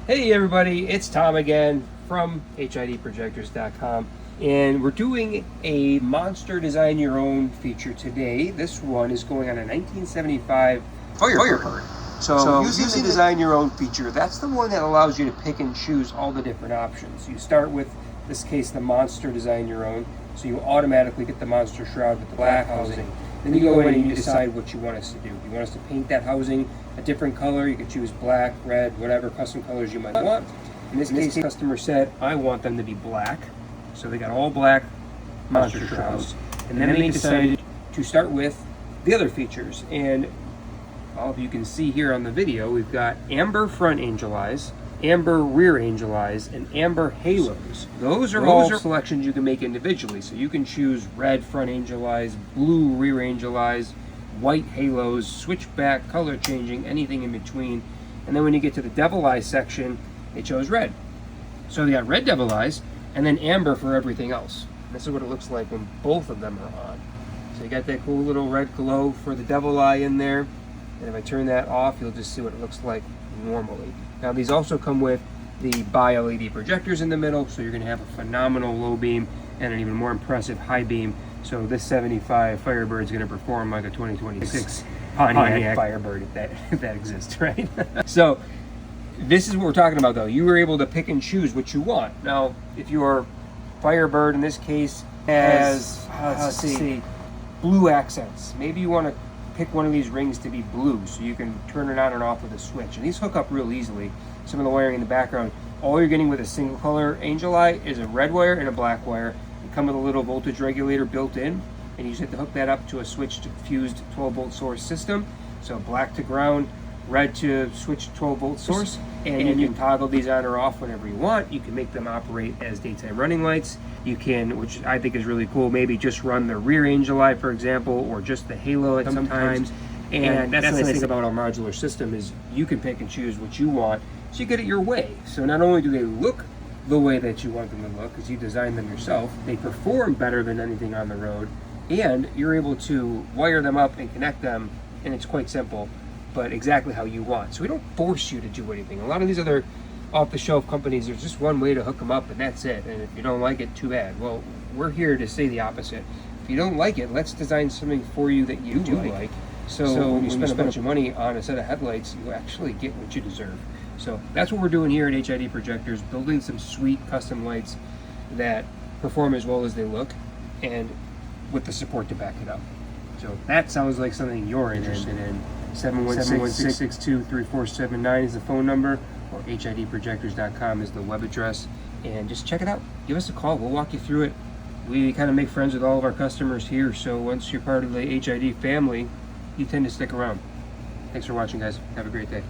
Hey everybody, it's Tom again from HIDprojectors.com, and we're doing a monster design your own feature today. This one is going on a 1975 Firebird. So using the design your own feature, that's the one that allows you to pick and choose all the different options. You start with, in this case, the monster design your own, so you automatically get the monster shroud with the black housing. Then you go in and you decide what you want us to do. You want us to paint that housing a different color. You could choose black, red, whatever custom colors you might want. In this case, the customer said, I want them to be black. So they got all black monster shrouds. And then they decided to start with the other features. And all of you can see here on the video, we've got amber front angel eyes, amber rear angel eyes, and amber halos. Those are all selections you can make individually. So you can choose red front angel eyes, blue rear angel eyes, white halos, switchback, color changing, anything in between. And then when you get to the devil eyes section, they chose red. So they got red devil eyes and then amber for everything else. And this is what it looks like when both of them are on. So you got that cool little red glow for the devil eye in there. And if I turn that off, you'll just see what it looks like normally. Now these also come with the bi-LED projectors in the middle, so you're going to have a phenomenal low beam and an even more impressive high beam. So this 75 Firebird is going to perform like a 2026 Pontiac Firebird if that exists, right? So this is what we're talking about though. You were able to pick and choose what you want. Now if your Firebird in this case has, let's see, blue accents, maybe you want to pick one of these rings to be blue so you can turn it on and off with a switch. And these hook up real easily. Some of the wiring in the background, all you're getting with a single color angel eye is a red wire and a black wire. They come with a little voltage regulator built in, and you just have to hook that up to a switched fused 12 volt source system. So black to ground, red to switch 12 volt source, and you can toggle these on or off whenever you want. You can make them operate as daytime running lights. You can, which I think is really cool, maybe just run the rear angel eye, for example, or just the halo at sometimes. And that's the nice thing about our modular system is you can pick and choose what you want, so you get it your way. So not only do they look the way that you want them to look, because you designed them yourself, they perform better than anything on the road, and you're able to wire them up and connect them, and it's quite simple, but exactly how you want. So we don't force you to do anything. A lot of these other off-the-shelf companies, there's just one way to hook them up and that's it. And if you don't like it, too bad. Well, we're here to say the opposite. If you don't like it, let's design something for you that you do like. So when you spend a bunch of money on a set of headlights, you actually get what you deserve. So that's what we're doing here at HID Projectors, building some sweet custom lights that perform as well as they look, and with the support to back it up. So that sounds like something you're interested in. 716-662-3479 is the phone number, or HIDprojectors.com is the web address, and just check it out. Give us a call. We'll walk you through it. We kind of make friends with all of our customers here, so once you're part of the HID family, you tend to stick around. Thanks for watching, guys. Have a great day.